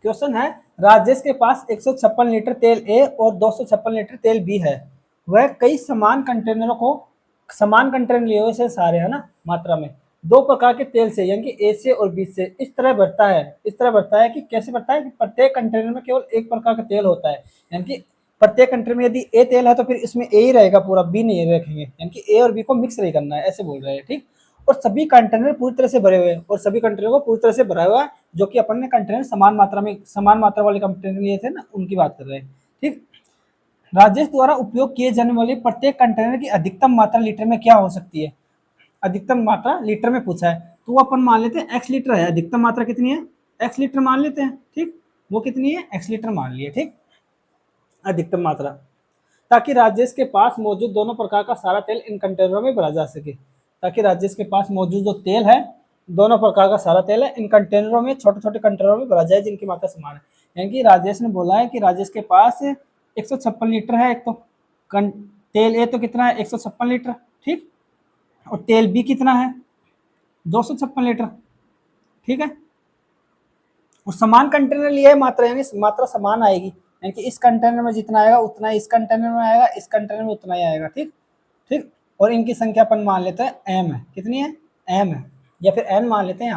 Question है, राजेश के पास 156 litre तेल ए और 256 लीटर तेल बी है। वह कई समान कंटेनरों को, समान कंटेनर लिए हुए से सारे है ना मात्रा में, दो प्रकार के तेल से यानी कि ए से और बी से इस तरह भरता है। इस तरह भरता है कि कैसे भरता है कि प्रत्येक कंटेनर में केवल एक प्रकार का तेल होता है। यानी कि प्रत्येक कंटेनर में यदि ए तेल है तो फिर इसमें ए ही रहेगा, पूरा बी नहीं रखेंगे। यानी कि ए और बी को मिक्स नहीं करना है, ऐसे बोल रहे हैं। ठीक। और सभी कंटेनर पूरी तरह से भरे हुए हैं, और सभी कंटेनर को पूरी तरह से भरा हुआ है, जो कि अपन ने कंटेनर समान मात्रा में, समान मात्रा वाले कंटेनर लिए थे ना, उनकी बात कर रहे हैं। ठीक। राजेश द्वारा उपयोग किए जाने वाले प्रत्येक कंटेनर की अधिकतम मात्रा लीटर में क्या हो सकती है? अधिकतम मात्रा लीटर में पूछा है, तो वो अपन मान लेते हैं एक्स लीटर है। अधिकतम मात्रा कितनी है? एक्स लीटर मान लेते हैं। ठीक। वो कितनी है? एक्स लीटर मान लिए। ठीक। अधिकतम मात्रा, ताकि राजेश के पास मौजूद दोनों प्रकार का सारा तेल इन कंटेनरों में भरा जा सके। ताकि राजेश के पास मौजूद जो तेल है, दोनों प्रकार का सारा तेल है, इन कंटेनरों में, छोटे छोटे कंटेनरों में भरा जाए जिनकी मात्रा समान है। यानी कि राजेश ने बोला है कि राजेश के पास 156 लीटर है। एक तो तेल ए तो कितना है? 156 लीटर। ठीक। और तेल बी कितना है? 256 लीटर। ठीक है। और समान कंटेनर लिया है, मात्रा यानी मात्रा समान आएगी। यानी कि इस कंटेनर में जितना आएगा उतना ही इस कंटेनर में आएगा, इस कंटेनर में उतना ही आएगा। ठीक। ठीक। और इनकी संख्या अपन मान लेते हैं एम है। कितनी है? एम है, या फिर एन मान लेते हैं।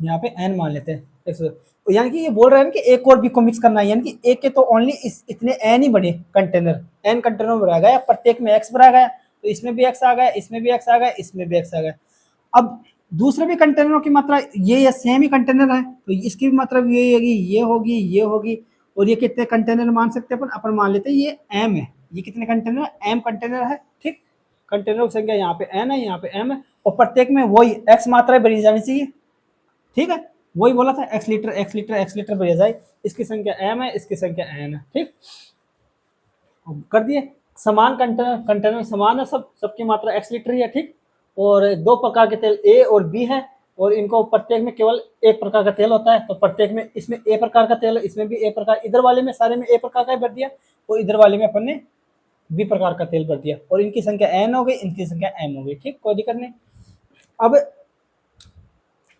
यहाँ पे एन मान लेते हैं। यानी कि ये बोल रहे हैं कि एक और बी को मिक्स करना है, यानी कि एक के तो ओनली इतने एन ही बने कंटेनर, एन कंटेनर में भरा गया, प्रत्येक में एक्स भरा गया, तो इसमें भी एक्स आ गया, इसमें भी एक्स आ गया, इसमें भी एक्स आ गया। अब दूसरे भी कंटेनरों की मात्रा ये या सेम ही कंटेनर है, तो इसकी भी मात्रा यही होगी, ये होगी, ये होगी। और ये कितने कंटेनर मान सकते हैं अपन? अपन मान लेते हैं ये एम है। ये कितने कंटेनर? एम कंटेनर है। ठीक। कंटेनरों की संख्या यहाँ पे एन है, यहाँ पे एम है, और प्रत्येक में वही एक्स मात्रा भरी जानी चाहिए। ठीक है। वही बोला था, x litre x litre x litre भरी जाए। इसकी संख्या एम है, इसकी संख्या एन है। ठीक। कर दिए। समान कंटेनर, कंटेनर समान है, सब, सबकी मात्रा एक्स लीटर ही है। ठीक। और दो प्रकार के तेल ए और बी है, और इनको प्रत्येक में केवल एक प्रकार का तेल होता है, तो प्रत्येक में इसमें ए प्रकार का तेल है, इसमें भी ए प्रकार, इधर वाले में सारे में ए प्रकार का भर दिया, और इधर वाले में अपन ने बी प्रकार का तेल भर दिया, और इनकी संख्या एन हो गई, इनकी संख्या एम हो गई। ठीक। कोई दिक्कत नहीं। अब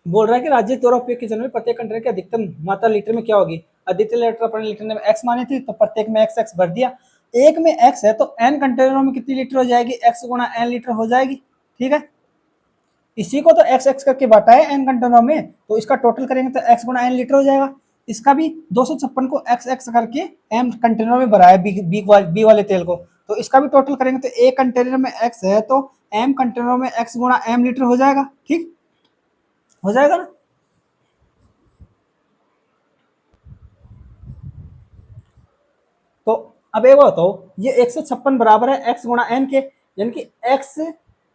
बोल रहा है कि राज्य द्वारा उपयोग किए जाने वाले प्रत्येक कंटेनर की अधिकतम मात्रा लीटर में क्या होगी? अधिकतम लीटर अपन लीटर में एक्स मानी थी, तो प्रत्येक में एक्स एक्स भर दिया। एक में एक्स है तो एन कंटेनरों में कितनी लीटर हो जाएगी? एक्स गुणा एन लीटर हो जाएगी। ठीक है। इसी को तो एक्स एक्स करके बांटा है एन कंटेनरों में, तो इसका टोटल करेंगे तो एक्स गुणा एन लीटर हो जाएगा। इसका भी 256 को एक्स एक्स करके एम कंटेनरों में भरा है, बी वाले तेल को, तो इसका भी टोटल करेंगे तो एक कंटेनर में एक्स है तो एम कंटेनरों में एक्स गुणा एम लीटर हो जाएगा। ठीक। हो जाएगा ना? तो अब एक बताओ, ये 156 बराबर है एक्स गुणा एन के, यानी कि एक्स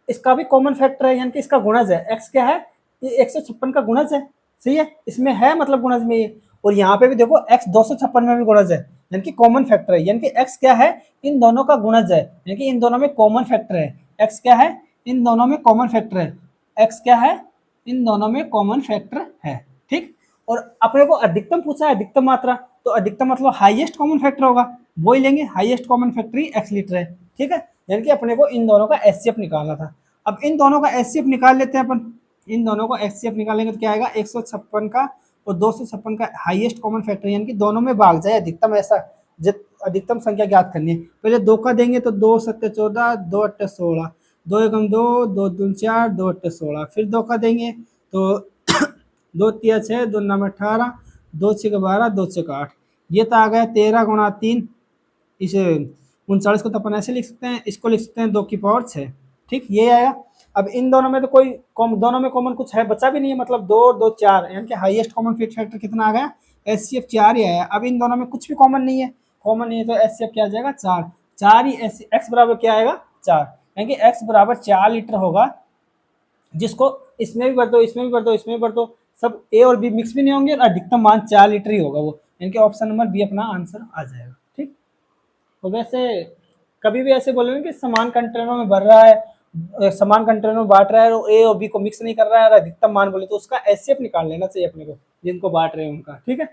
इसका भी कॉमन फैक्टर है, यानी कि इसका गुणज है। एक्स क्या है? ये 156 का गुणज है। सही है, इसमें है मतलब गुणज में ये। और यहाँ पे भी देखो एक्स 256 में भी गुणज है, यानी कि कॉमन फैक्टर है। यानी कि एक्स क्या है? इन दोनों का गुणज है, यानी कि इन दोनों में कॉमन फैक्टर है। एक्स क्या है? इन दोनों में कॉमन फैक्टर है। एक्स क्या है? इन दोनों में कॉमन फैक्टर है। ठीक। और अपने को अधिकतम पूछा है, अधिकतम मात्रा, तो अधिकतम मतलब हाईएस्ट कॉमन फैक्टर होगा, वो ही लेंगे। हाईएस्ट कॉमन फैक्टर ही एक्स लीटर है। ठीक है। यानी कि अपने को इन दोनों का एचसीएफ निकालना था। अब इन दोनों का एचसीएफ निकाल लेते हैं अपन। इन दोनों का एचसीएफ निकालेंगे तो क्या आएगा? 156 का और 256 का हाईएस्ट कॉमन फैक्टर, यानी कि दोनों में भाग जाए अधिकतम, ऐसा अधिकतम संख्या ज्ञात करनी है। पहले दो का देंगे तो 2 7 14, 2 8 16, 2 एकम 2, 2 दून 4, 2 8 16। फिर दो का देंगे तो 2 3 6, 2 9 18, 2 6 12, 2 6 8। ये तो आ गया 13 गुणा 3। इसे 39 को तो अपन ऐसे लिख सकते हैं, इसको लिख सकते हैं 2 की पावर 6। ठीक। ये आया। अब इन दोनों में तो कोई दोनों में कॉमन कुछ है बचा भी नहीं है, मतलब 2 2 4, यानी कि हाईएस्ट कॉमन फैक्टर कितना आ गया? एचसीएफ 4 ही आया। अब इन दोनों में कुछ भी कॉमन नहीं है, कॉमन नहीं है, तो एचसीएफ क्या आ जाएगा? 4। 4 ही एक्स बराबर क्या आएगा? 4, यानी कि एक्स बराबर 4 लीटर होगा, जिसको इसमें भी भर दो, इसमें भी भर दो, इसमें भी भर दो, सब ए और बी मिक्स भी नहीं होंगे, और अधिकतम मान 4 लीटर ही होगा वो, यानी कि ऑप्शन नंबर बी अपना आंसर आ जाएगा। ठीक। तो वैसे कभी भी ऐसे बोलेंगे कि समान कंटेनरों में भर रहा है, समान कंटेनर में बांट रहा है, और ए और बी को मिक्स नहीं कर रहा है, और अधिकतम मान बोले तो उसका एचसीएफ निकाल लेना चाहिए अपने को, जिनको बांट रहे हैं उनका। ठीक है।